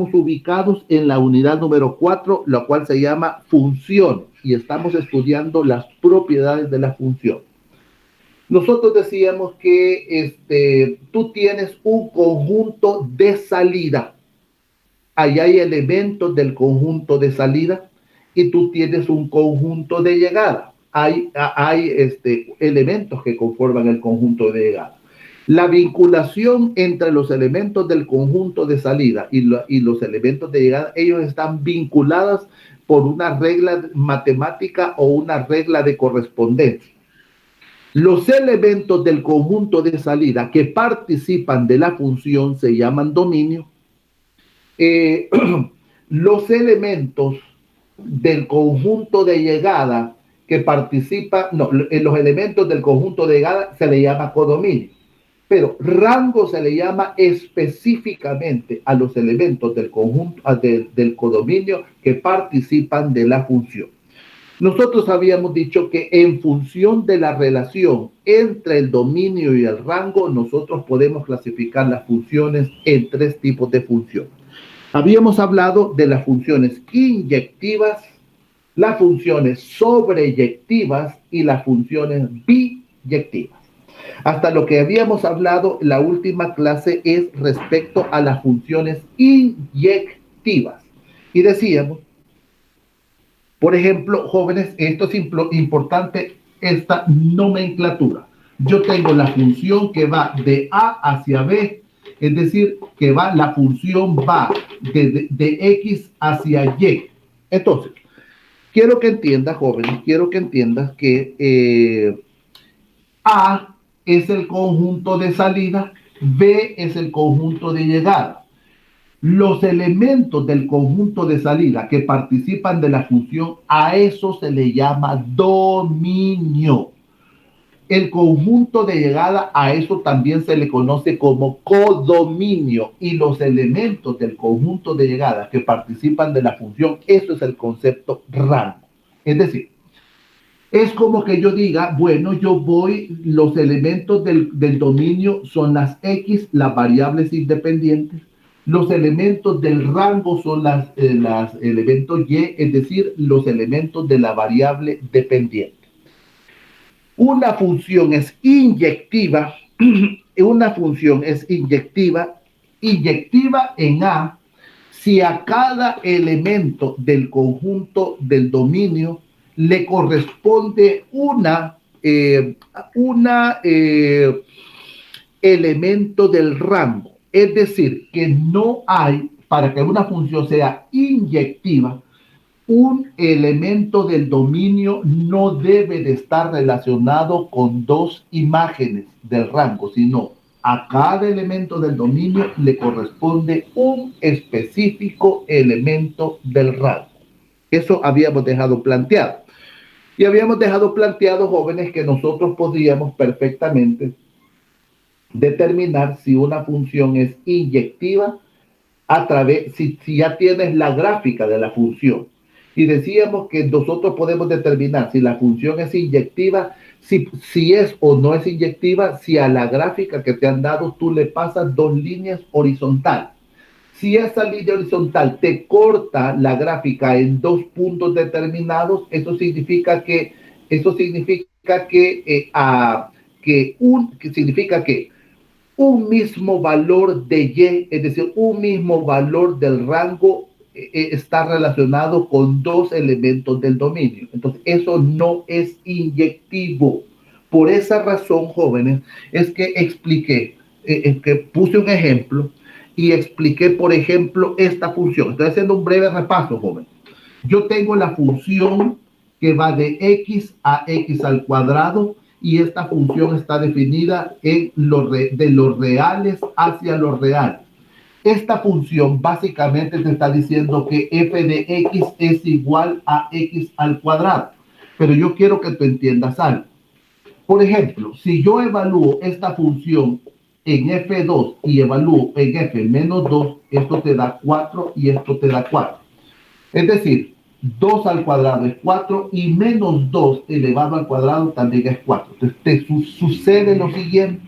estamos ubicados en la unidad número 4, la cual se llama función, y estamos estudiando las propiedades de la función. Nosotros decíamos que tú tienes un conjunto de salida. Ahí hay elementos del conjunto de salida y tú tienes un conjunto de llegada. Hay elementos que conforman el conjunto de llegada. La vinculación entre los elementos del conjunto de salida y los elementos de llegada, ellos están vinculados por una regla matemática o una regla de correspondencia. Los elementos del conjunto de salida que participan de la función se llaman dominio. Los elementos del conjunto de llegada que participan, los elementos del conjunto de llegada se le llama codominio, pero rango se le llama específicamente a los elementos del conjunto del codominio que participan de la función. Nosotros habíamos dicho que en función de la relación entre el dominio y el rango, nosotros podemos clasificar las funciones en 3 tipos de funciones. Habíamos hablado de las funciones inyectivas, las funciones sobreyectivas y las funciones biyectivas. Hasta lo que habíamos hablado la última clase es respecto a las funciones inyectivas. Y decíamos, por ejemplo, jóvenes, esto es importante, esta nomenclatura. Yo tengo la función que va de A hacia B, es decir, que la función va de X hacia Y. Entonces, quiero que entiendas, jóvenes, quiero que entiendas que A es el conjunto de salida, B es el conjunto de llegada. Los elementos del conjunto de salida que participan de la función, a eso se le llama dominio. El conjunto de llegada, a eso también se le conoce como codominio, y los elementos del conjunto de llegada que participan de la función, eso es el concepto rango. Es decir, es como que yo diga, bueno, los elementos del dominio son las X, las variables independientes. Los elementos del rango son los elementos Y, es decir, los elementos de la variable dependiente. Una función es inyectiva, inyectiva en A, si a cada elemento del conjunto del dominio le corresponde elemento del rango. Es decir, que no hay, para que una función sea inyectiva, un elemento del dominio no debe de estar relacionado con 2 imágenes del rango, sino a cada elemento del dominio le corresponde un específico elemento del rango. Eso habíamos dejado planteado. Y habíamos dejado planteado, jóvenes, que nosotros podríamos perfectamente determinar si una función es inyectiva si ya tienes la gráfica de la función. Y decíamos que nosotros podemos determinar si la función es inyectiva, si es o no es inyectiva, si a la gráfica que te han dado tú le pasas 2 líneas horizontales. Si esa línea horizontal te corta la gráfica en 2 puntos determinados, eso significa que un mismo valor de Y, es decir, un mismo valor del rango está relacionado con 2 elementos del dominio. Entonces, eso no es inyectivo. Por esa razón, jóvenes, es que que puse un ejemplo y expliqué, por ejemplo, esta función. Estoy haciendo un breve repaso, jóvenes. Yo tengo la función que va de X a X al cuadrado, y esta función está definida de los reales hacia los reales. Esta función básicamente te está diciendo que f de X es igual a X al cuadrado. Pero yo quiero que tú entiendas algo. Por ejemplo, si yo evalúo esta función en F2 y evalúo en F menos 2, esto te da 4 y esto te da 4. Es decir, 2 al cuadrado es 4 y menos 2 elevado al cuadrado también es 4. Entonces, sucede lo siguiente.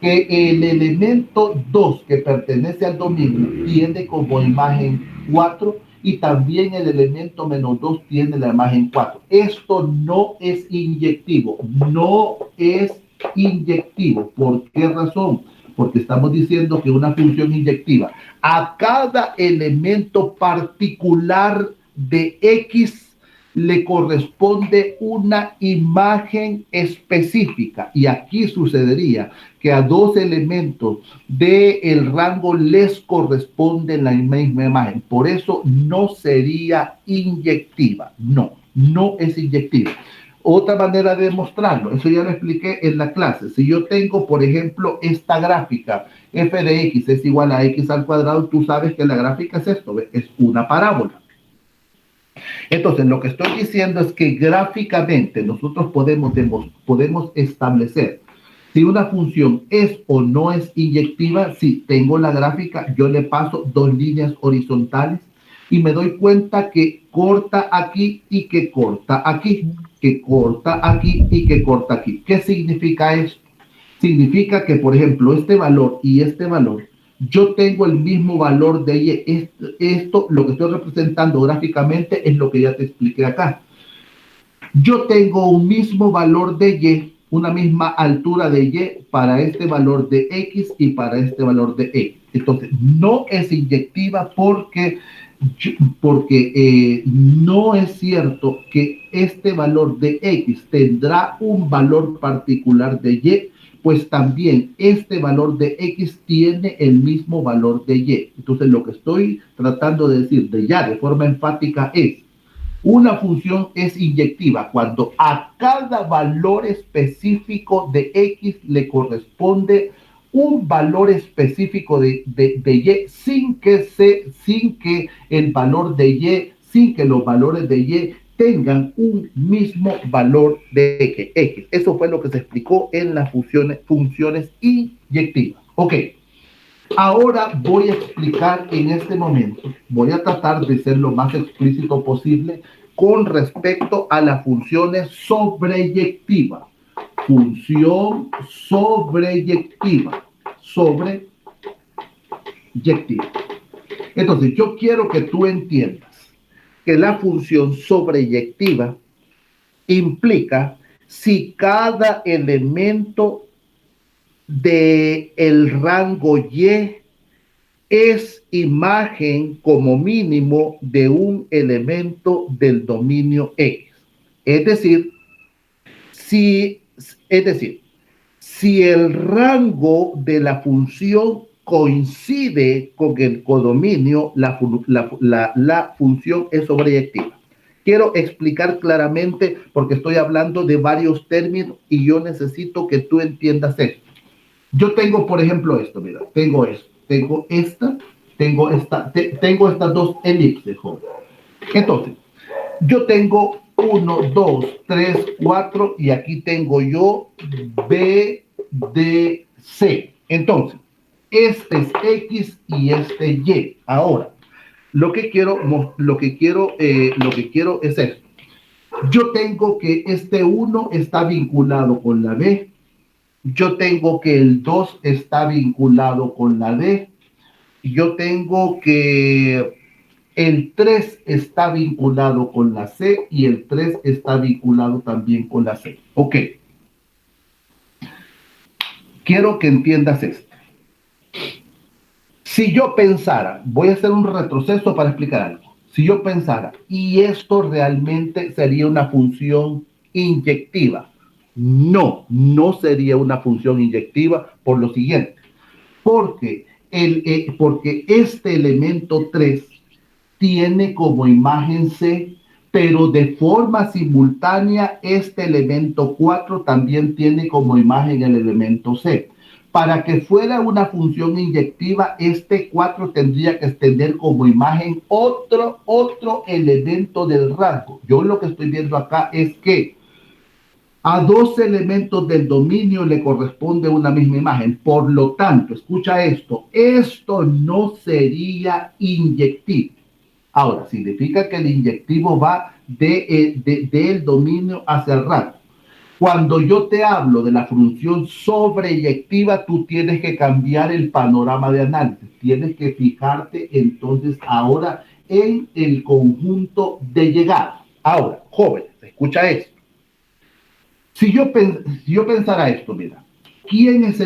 que el elemento 2 que pertenece al dominio tiene como imagen 4 y también el elemento -2 tiene la imagen 4. Esto no es inyectivo, no es inyectivo. ¿Por qué razón? Porque estamos diciendo que una función inyectiva a cada elemento particular de X le corresponde una imagen específica. Y aquí sucedería que a dos elementos del rango les corresponde la misma imagen. Por eso no sería inyectiva. No, no es inyectiva. Otra manera de demostrarlo, eso ya lo expliqué en la clase. Si yo tengo, por ejemplo, esta gráfica, f de x es igual a x al cuadrado, tú sabes que la gráfica es esto, es una parábola. Entonces, lo que estoy diciendo es que gráficamente nosotros podemos establecer si una función es o no es inyectiva. Si tengo la gráfica, yo le paso dos líneas horizontales y me doy cuenta que corta aquí y que corta aquí, que corta aquí y que corta aquí. ¿Qué significa esto? Significa que, por ejemplo, este valor y este valor, yo tengo el mismo valor de Y. Esto, lo que estoy representando gráficamente, es lo que ya te expliqué acá. Yo tengo un mismo valor de Y, una misma altura de Y para este valor de X y para este valor de X. Entonces, no es inyectiva porque no es cierto que este valor de X tendrá un valor particular de Y, pues también este valor de X tiene el mismo valor de Y. Entonces, lo que estoy tratando de decir de ya de forma enfática es: una función es inyectiva cuando a cada valor específico de X le corresponde un valor específico de Y sin que el valor de Y, sin que los valores de Y tengan un mismo valor de X. Eso fue lo que se explicó en las funciones inyectivas. Ok. Ahora voy a explicar en este momento, voy a tratar de ser lo más explícito posible con respecto a las funciones sobreyectivas. Función sobreyectiva. Sobreyectiva. Entonces, yo quiero que tú entiendas que la función sobreyectiva implica si cada elemento del rango Y es imagen como mínimo de un elemento del dominio X. Es decir, si el rango de la función coincide con el codominio, la función es sobreyectiva. Quiero explicar claramente porque estoy hablando de varios términos y yo necesito que tú entiendas esto. Yo tengo, por ejemplo, esto, mira, tengo esto, tengo estas dos elipses, joven. Entonces, yo tengo 1, 2, 3, 4 y aquí tengo yo B, D, C. Entonces, este es X y este Y. Ahora, lo que quiero es esto. Yo tengo que este 1 está vinculado con la B. Yo tengo que el 2 está vinculado con la D. Yo tengo que el 3 está vinculado con la C y el 3 está vinculado también con la C. Ok. Quiero que entiendas esto. Si yo pensara, voy a hacer un retroceso para explicar algo. Si yo pensara, y esto realmente sería una función inyectiva. No, no sería una función inyectiva por lo siguiente. Porque este elemento 3 tiene como imagen C, pero de forma simultánea este elemento 4 también tiene como imagen el elemento C. Para que fuera una función inyectiva, este 4 tendría que tener como imagen otro elemento del rango. Yo lo que estoy viendo acá es que a dos elementos del dominio le corresponde una misma imagen. Por lo tanto, escucha esto no sería inyectivo. Ahora, significa que el inyectivo va del dominio hacia el rango. Cuando yo te hablo de la función sobreyectiva, tú tienes que cambiar el panorama de análisis. Tienes que fijarte entonces ahora en el conjunto de llegada. Ahora, jóvenes, escucha esto. Si yo pensara esto, mira, ¿quién es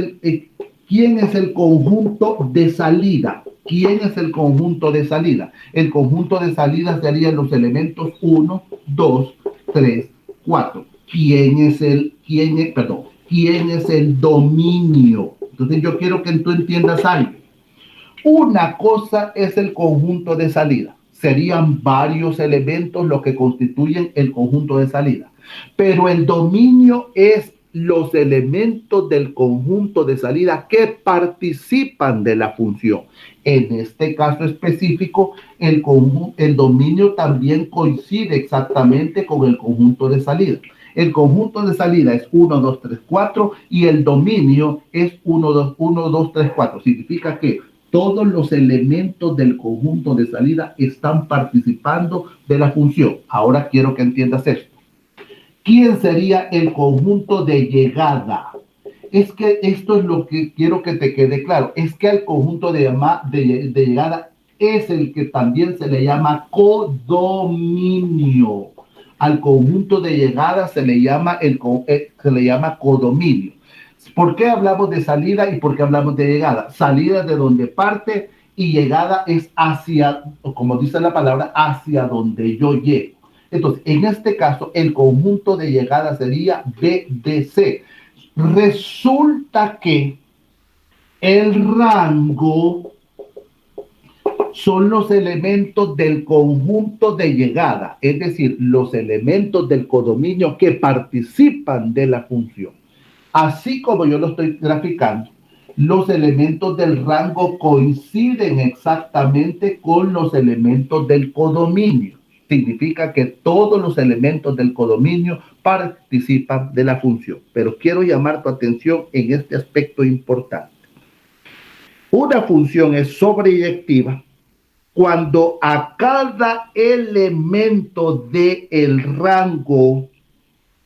¿quién es el conjunto de salida? ¿Quién es el conjunto de salida? El conjunto de salida serían los elementos uno, 2, 3, 4. ¿Quién es el dominio? Entonces yo quiero que tú entiendas algo. Una cosa es el conjunto de salida. Serían varios elementos los que constituyen el conjunto de salida. Pero el dominio es los elementos del conjunto de salida que participan de la función. En este caso específico, el dominio también coincide exactamente con el conjunto de salida. El conjunto de salida es 1, 2, 3, 4 y el dominio es 1, 2, 3, 4. Significa que todos los elementos del conjunto de salida están participando de la función. Ahora quiero que entiendas esto. ¿Quién sería el conjunto de llegada? Es que esto es lo que quiero que te quede claro. Es que el conjunto de llegada es el que también se le llama codominio. Al conjunto de llegada se le llama codominio. ¿Por qué hablamos de salida y por qué hablamos de llegada? Salida de donde parte y llegada es hacia, como dice la palabra, hacia donde yo llego. Entonces, en este caso, el conjunto de llegada sería BDC. Resulta que el rango son los elementos del conjunto de llegada, es decir, los elementos del codominio que participan de la función. Así como yo lo estoy graficando, los elementos del rango coinciden exactamente con los elementos del codominio. Significa que todos los elementos del codominio participan de la función. Pero quiero llamar tu atención en este aspecto importante. Una función es sobreyectiva cuando a cada elemento del rango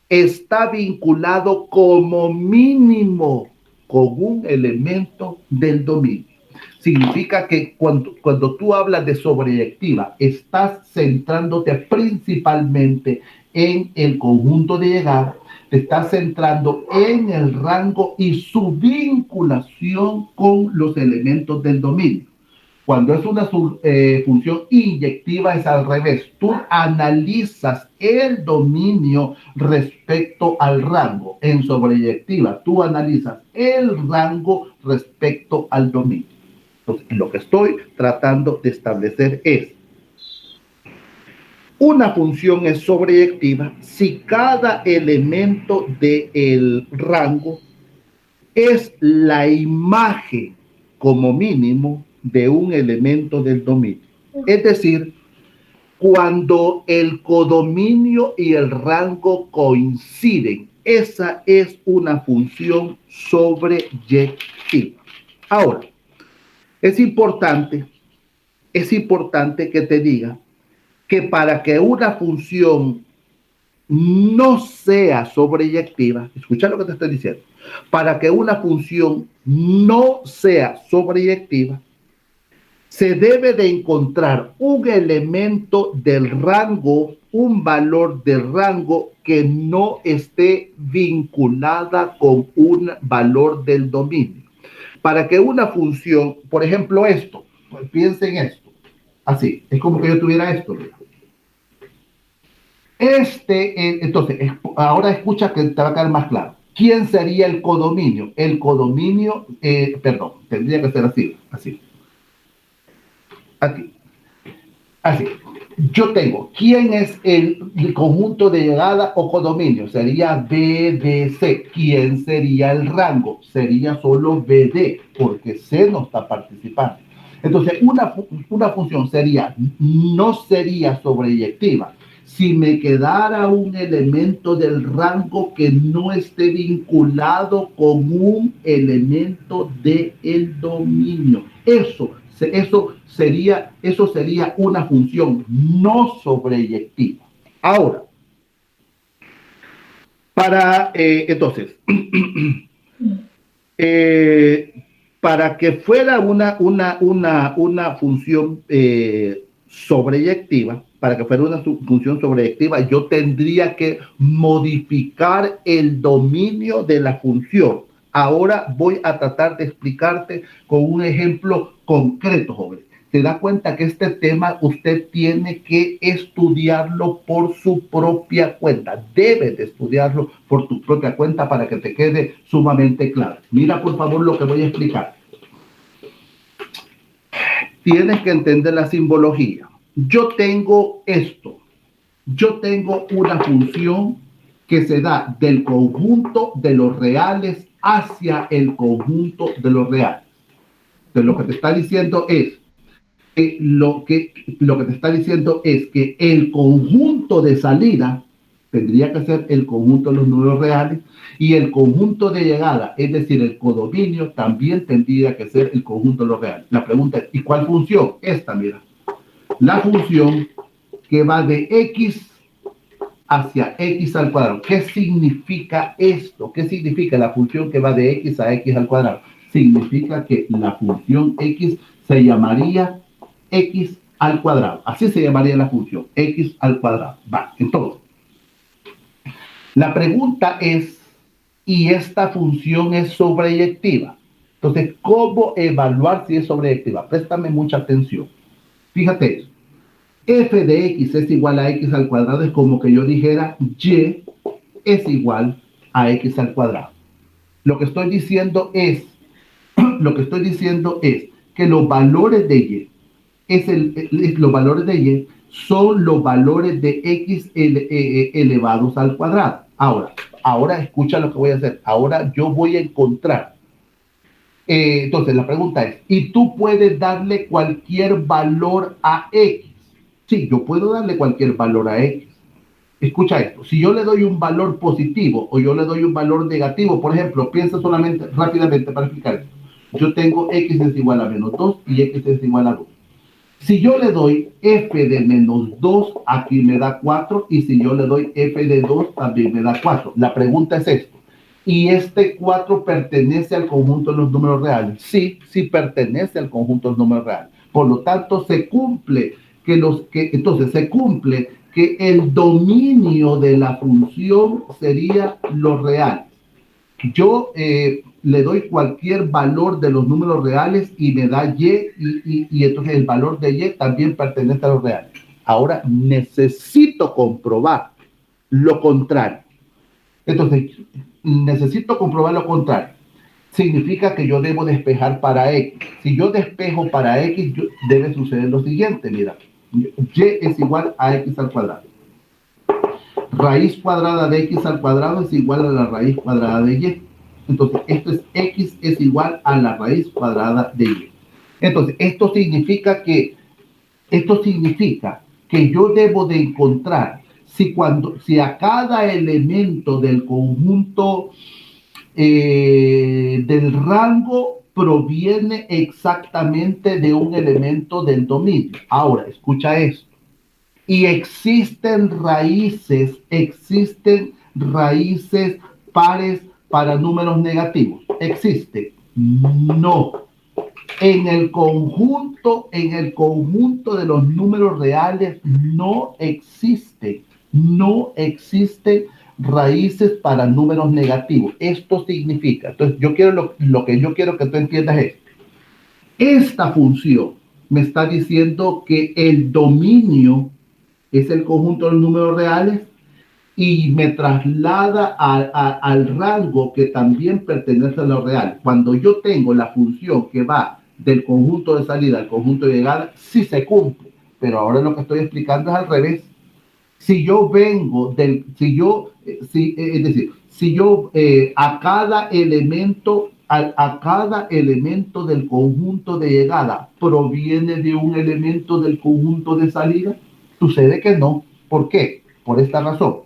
está vinculado como mínimo con un elemento del dominio. Significa que cuando tú hablas de sobreyectiva, estás centrándote principalmente en el conjunto de llegada, te estás centrando en el rango y su vinculación con los elementos del dominio. Cuando es una función inyectiva es al revés. Tú analizas el dominio respecto al rango. En sobreyectiva, tú analizas el rango respecto al dominio. Entonces, lo que estoy tratando de establecer es, una función es sobreyectiva si cada elemento del rango es la imagen como mínimo de un elemento del dominio. Es decir, cuando el codominio y el rango coinciden, esa es una función sobreyectiva. Ahora, es importante que te diga que para que una función no sea sobreyectiva, escucha lo que te estoy diciendo, para que una función no sea sobreyectiva, se debe de encontrar un elemento del rango, un valor del rango que no esté vinculada con un valor del dominio. Para que una función, por ejemplo esto, pues piensen esto, así, es como que yo tuviera esto, mira. Entonces, ahora escucha que te va a quedar más claro. ¿Quién sería el codominio? El codominio, perdón, tendría que ser así, así. Aquí, así. Yo tengo, ¿quién es el conjunto de llegada o codominio? Sería BDC. ¿Quién sería el rango? Sería solo BD, porque C no está participando. Entonces, una función no sería sobreyectiva si me quedara un elemento del rango que no esté vinculado con un elemento del dominio. Eso sería una función no sobreyectiva. Ahora, Entonces, para que fuera una función sobreyectiva, para que fuera una función sobreyectiva, yo tendría que modificar el dominio de la función. Ahora voy a tratar de explicarte con un ejemplo concreto, joven. Se da cuenta que este tema usted tiene que estudiarlo por su propia cuenta. Debes de estudiarlo por tu propia cuenta para que te quede sumamente claro. Mira, por favor, lo que voy a explicar. Tienes que entender la simbología. Yo tengo esto. Yo tengo una función que se da del conjunto de los reales hacia el conjunto de los reales. Entonces, lo que te está diciendo es lo que te está diciendo es que el conjunto de salida tendría que ser el conjunto de los números reales y el conjunto de llegada, es decir, el codominio, también tendría que ser el conjunto de los reales. La pregunta es, ¿y cuál función? Esta, mira. La función que va de x hacia x al cuadrado. ¿Qué significa esto? ¿Qué significa la función que va de x a x al cuadrado? Significa que la función x se llamaría x al cuadrado. Así se llamaría la función, x al cuadrado. Va, entonces, la pregunta es, ¿y esta función es sobreyectiva? Entonces, ¿cómo evaluar si es sobreyectiva? Préstame mucha atención. Fíjate eso. F de x es igual a x al cuadrado, es como que yo dijera y es igual a x al cuadrado. Lo que estoy diciendo es, que los valores de y los valores de y son los valores de x elevados al cuadrado. Ahora escucha lo que voy a hacer. Ahora yo voy a encontrar. Entonces la pregunta es, ¿y tú puedes darle cualquier valor a x? Sí, yo puedo darle cualquier valor a x. Escucha esto, si yo le doy un valor positivo o yo le doy un valor negativo, por ejemplo, piensa solamente rápidamente para explicar esto. Yo tengo x es igual a menos 2 y x es igual a 2. Si yo le doy f de menos 2, aquí me da 4, y si yo le doy f de 2, también me da 4. La pregunta es esto, ¿y este 4 pertenece al conjunto de los números reales? Sí, sí pertenece al conjunto de los números reales. Por lo tanto, se cumple entonces se cumple que el dominio de la función sería lo real. Yo le doy cualquier valor de los números reales y me da y entonces el valor de y también pertenece a los reales. Ahora necesito comprobar lo contrario. Entonces, necesito comprobar lo contrario. Significa que yo debo despejar para x. Si yo despejo para x, debe suceder lo siguiente, mira. Y es igual a x al cuadrado. Raíz cuadrada de x al cuadrado es igual a la raíz cuadrada de y. Entonces, esto es x es igual a la raíz cuadrada de y. Entonces, esto significa que yo debo de encontrar si a cada elemento del conjunto del rango proviene exactamente de un elemento del dominio. Ahora, escucha esto. Y existen raíces pares para números negativos. ¿Existe? No. En el conjunto de los números reales no existen raíces para números negativos. Esto significa, entonces lo que yo quiero que tú entiendas es, esta función me está diciendo que el dominio es el conjunto de los números reales y me traslada al rango que también pertenece a lo real. Cuando yo tengo la función que va del conjunto de salida al conjunto de llegada, sí se cumple. Pero ahora lo que estoy explicando es al revés. Si yo vengo es decir, si yo a cada elemento del conjunto de llegada proviene de un elemento del conjunto de salida, sucede que no. ¿Por qué? Por esta razón.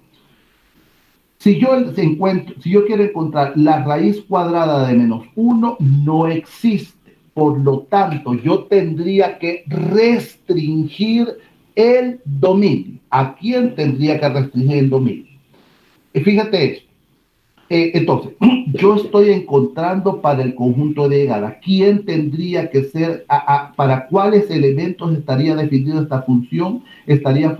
Si yo quiero encontrar la raíz cuadrada de menos 1, no existe. Por lo tanto, yo tendría que restringir el dominio. ¿A quién tendría que restringir el dominio? Y fíjate esto. Entonces, yo estoy encontrando para el conjunto de llegada, ¿quién tendría que ser, para cuáles elementos estaría definido esta función? Estaría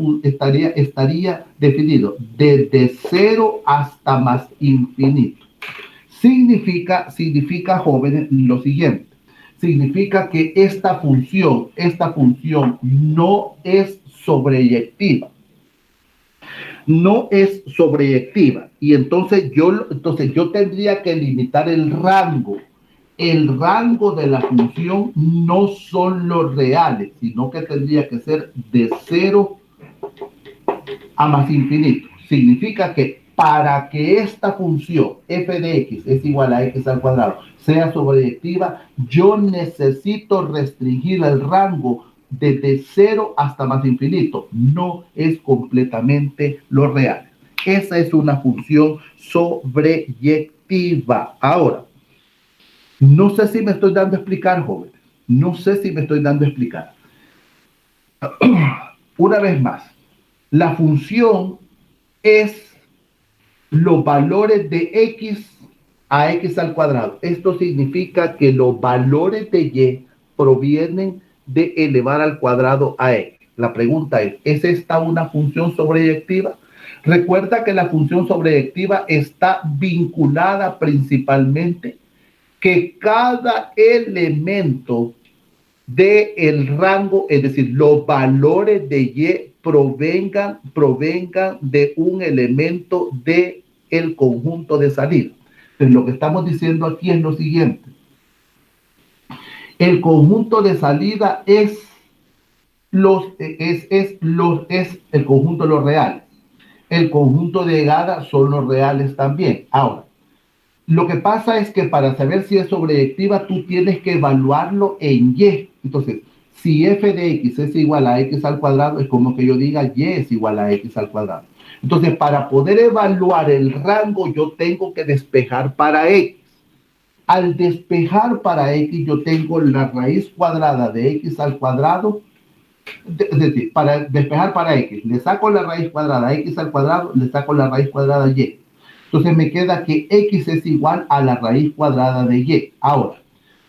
definido desde cero hasta más infinito. Significa, jóvenes, lo siguiente. Significa que esta función no es sobreyectiva, no es sobreyectiva. Y entonces yo tendría que limitar el rango. El rango de la función no son los reales, sino que tendría que ser de cero a más infinito. Significa que para que esta función f de x es igual a x al cuadrado sea sobreyectiva, yo necesito restringir el rango desde cero hasta más infinito. No es completamente lo real. Esa es una función sobreyectiva. Ahora, no sé si me estoy dando a explicar, jóvenes. No sé si me estoy dando a explicar. Una vez más, la función es los valores de x a x al cuadrado. Esto significa que los valores de y provienen de elevar al cuadrado a x. La pregunta ¿es esta una función sobreyectiva? Recuerda que la función sobreyectiva está vinculada principalmente que cada elemento del rango, es decir, los valores de y provengan de un elemento del conjunto de salida. Entonces, lo que estamos diciendo aquí es lo siguiente. El conjunto de salida es el conjunto de los reales. El conjunto de llegada son los reales también. Ahora, lo que pasa es que para saber si es sobreyectiva, tú tienes que evaluarlo en y. Entonces, si f de x es igual a x al cuadrado, es como que yo diga y es igual a x al cuadrado. Entonces, para poder evaluar el rango, yo tengo que despejar para x. Al despejar para x, yo tengo la raíz cuadrada de x al cuadrado. Es decir, para despejar para x, le saco la raíz cuadrada a x al cuadrado, le saco la raíz cuadrada a y. Entonces me queda que x es igual a la raíz cuadrada de y. Ahora,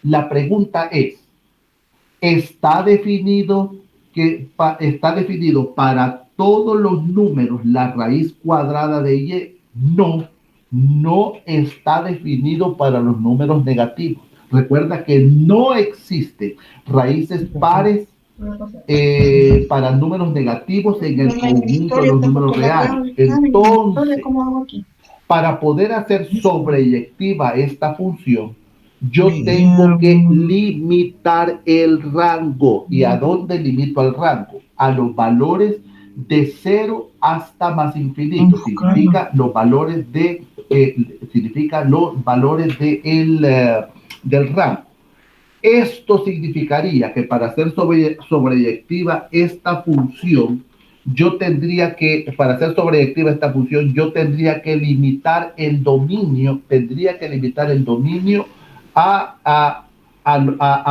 la pregunta es, ¿está definido para todos los números la raíz cuadrada de y? No, no está definido para los números negativos. Recuerda que no existen raíces pares para números negativos en el conjunto de los números reales. Entonces, para poder hacer sobreyectiva esta función, yo tengo que limitar el rango. ¿Y a dónde limito el rango? A los valores de 0 hasta más infinito. Significa los valores del rango. Esto significaría que para hacer sobreyectiva esta función, yo tendría que limitar el dominio, a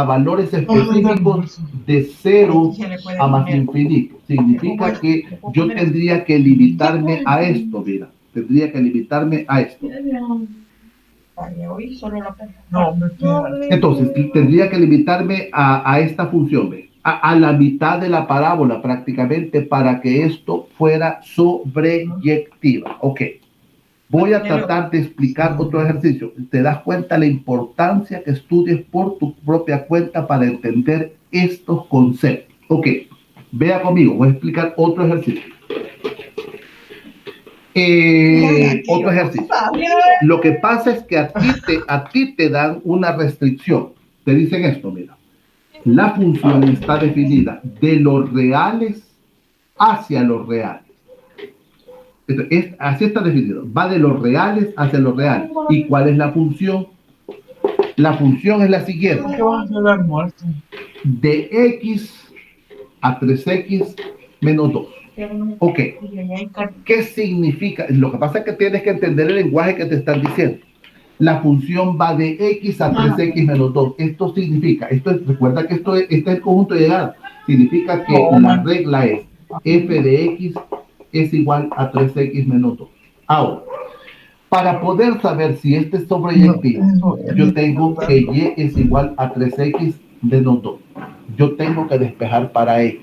valores específicos de 0 a más infinito. Significa que yo tendría que limitarme a esto, mira, Entonces, tendría que limitarme a esta función, a la mitad de la parábola prácticamente para que esto fuera sobreyectiva. Ok. Voy a tratar de explicar otro ejercicio. ¿Te das cuenta la importancia que estudies por tu propia cuenta para entender estos conceptos? Ok. Vea conmigo, voy a explicar otro ejercicio. Otro ejercicio. Lo que pasa es que a ti te dan una restricción. Te dicen esto, mira. La función está definida de los reales hacia los reales. Así está definido. Va de los reales hacia los reales. ¿Y cuál es la función? La función es la siguiente. De x a 3x menos 2. Ok. ¿Qué significa? Lo que pasa es que tienes que entender el lenguaje que te están diciendo. La función va de x a 3x menos 2. Esto significa, recuerda que este es el conjunto de llegada. Significa que la regla es f de x es igual a 3x menos 2. Ahora, Para poder saber si este es sobreyectivo, yo tengo que y es igual a 3x menos 2. Yo tengo que despejar para x.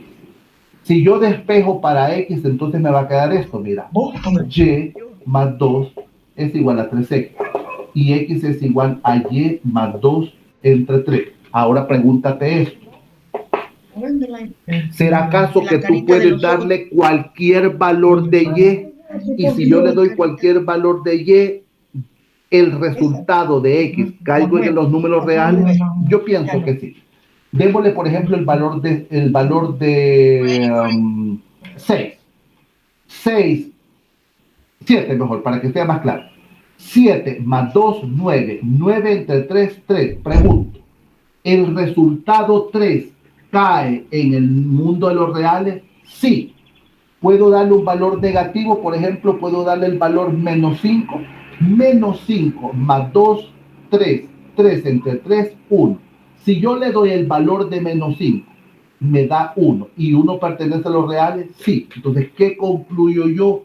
Si yo despejo para x, entonces me va a quedar esto, mira. Y más 2 es igual a 3x. Y x es igual a y más 2 entre 3. Ahora pregúntate esto. ¿Será acaso que tú puedes darle cualquier valor de y? Y si yo le doy cualquier valor de y, el resultado de x caigo en los números reales. Yo pienso que sí. Démosle, por ejemplo, el valor de 6. 6, 7 mejor, para que sea más claro. 7 más 2, 9. 9 entre 3, 3. Pregunto, ¿el resultado 3 cae en el mundo de los reales? Sí. ¿Puedo darle un valor negativo? Por ejemplo, puedo darle el valor menos 5. Menos 5 más 2, 3. 3 entre 3, 1. Si yo le doy el valor de menos 5, me da 1. ¿Y 1 pertenece a los reales? Sí. Entonces, ¿qué concluyo yo?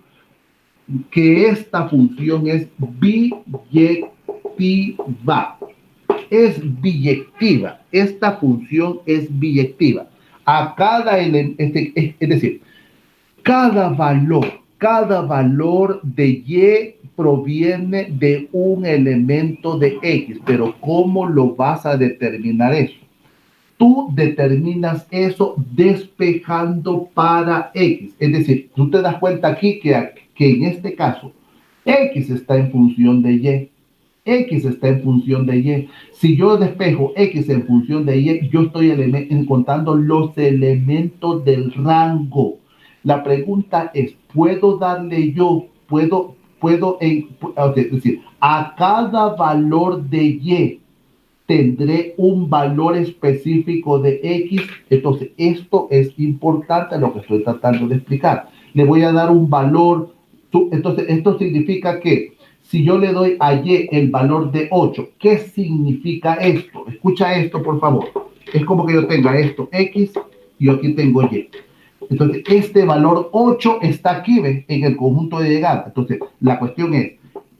Que esta función es biyectiva. Es biyectiva. Esta función es biyectiva. A cada es decir, cada valor de y proviene de un elemento de x, pero ¿cómo lo vas a determinar eso? Tú determinas eso despejando para x. Es decir, tú te das cuenta aquí que en este caso x está en función de y. X está en función de y. Si yo despejo x en función de y, yo estoy encontrando los elementos del rango. La pregunta es, ¿puedo darle yo, es decir, a cada valor de y tendré un valor específico de x? Entonces, esto es importante lo que estoy tratando de explicar. Le voy a dar un valor. Entonces, esto significa que si yo le doy a y el valor de 8, ¿qué significa esto? Escucha esto, por favor. Es como que yo tenga esto x y yo aquí tengo y. Entonces, este valor 8 está aquí, ¿ves? En el conjunto de llegada. Entonces, la cuestión es,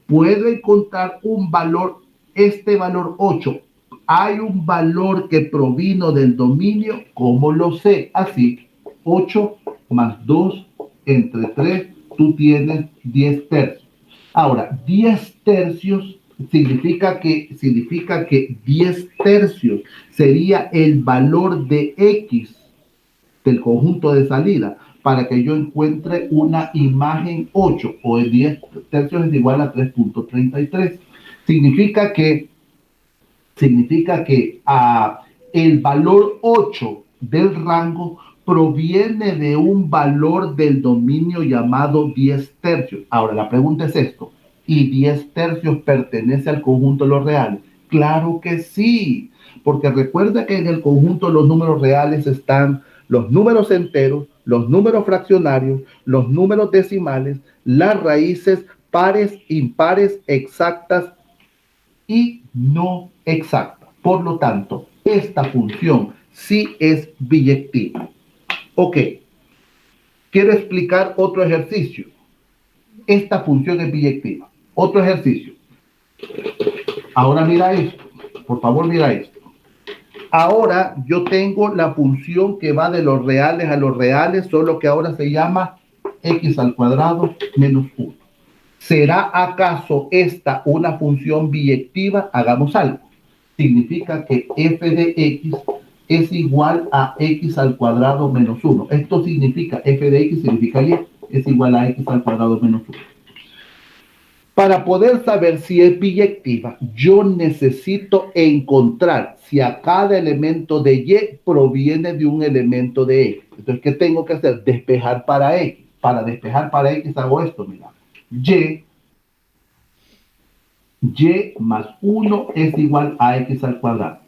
¿puedo encontrar un valor, este valor 8? ¿Hay un valor que provino del dominio? ¿Cómo lo sé? Así, 8 más 2 entre 3, tú tienes 10 tercios. Ahora, 10 tercios significa que 10 tercios sería el valor de x del conjunto de salida para que yo encuentre una imagen 8 o el 10 tercios es igual a 3.33. Significa que, el valor 8 del rango proviene de un valor del dominio llamado 10 tercios. Ahora, la pregunta es esto, ¿y 10 tercios pertenece al conjunto de los reales? Claro que sí, porque recuerda que en el conjunto de los números reales están los números enteros, los números fraccionarios, los números decimales, las raíces pares, impares, exactas y no exacta. Por lo tanto, esta función sí es biyectiva. Ok, quiero explicar otro ejercicio. Esta función es biyectiva. Otro ejercicio. Ahora mira esto. Por favor, mira esto. Ahora yo tengo la función que va de los reales a los reales, solo que ahora se llama x al cuadrado menos 1. ¿Será acaso esta una función biyectiva? Hagamos algo. Significa que f de x es igual a x al cuadrado menos 1. Esto significa, f de x significa y, es igual a x al cuadrado menos 1. Para poder saber si es biyectiva, yo necesito encontrar si a cada elemento de y proviene de un elemento de x. Entonces, ¿qué tengo que hacer? Despejar para x. Para despejar para x hago esto, mira. Y más 1 es igual a x al cuadrado.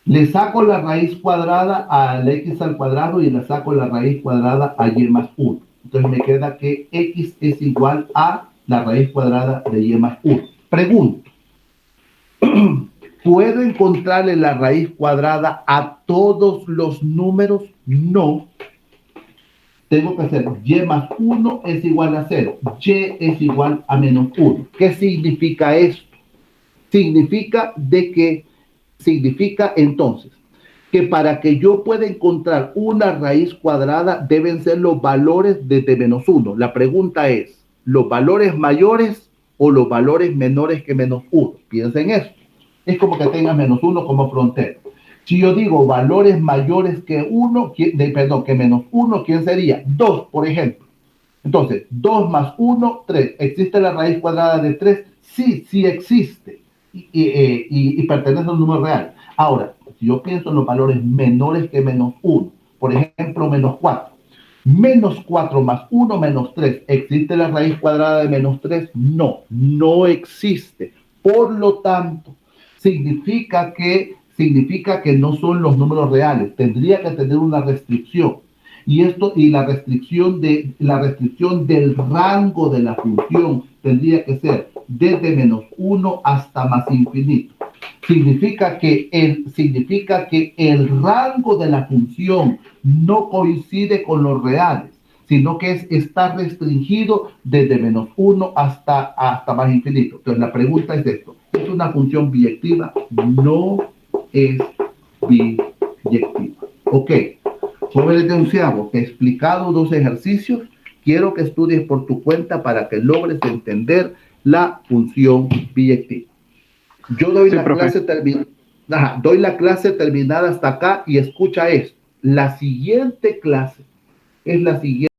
Le saco la raíz cuadrada al x al cuadrado y le saco la raíz cuadrada a y más 1. Entonces me queda que x es igual a la raíz cuadrada de y más 1. Pregunto, ¿puedo encontrarle la raíz cuadrada a todos los números? No. tengo que hacer y más 1 es igual a 0, y es igual a menos 1. ¿Qué significa esto? Significa entonces que para que yo pueda encontrar una raíz cuadrada deben ser los valores desde menos 1. La pregunta es, ¿los valores mayores o los valores menores que menos 1? Piensa en eso. Es como que tengas menos 1 como frontera. Si yo digo valores mayores que 1, que menos 1, ¿quién sería? 2, por ejemplo. Entonces, 2 más 1, 3. ¿Existe la raíz cuadrada de 3? Sí, sí existe. Y pertenece a un número real. Ahora, si yo pienso en los valores menores que menos 1, por ejemplo, menos 4. Menos 4 más 1 menos 3. ¿Existe la raíz cuadrada de menos 3? No, no existe. Por lo tanto, significa que no son los números reales. Tendría que tener una restricción. Y la restricción del rango de la función tendría que ser desde menos 1 hasta más infinito. Significa que el rango de la función no coincide con los reales, sino que está restringido desde menos 1 hasta más infinito. Entonces la pregunta es esto: ¿es una función biyectiva? No es biyectiva. Ok. Jóvenes de onceavo, te he explicado dos ejercicios. Quiero que estudies por tu cuenta para que logres entender la función biyectiva. Yo doy Sí, la profe. clase terminada. Doy la clase terminada hasta acá y escucha esto. La siguiente clase es la siguiente.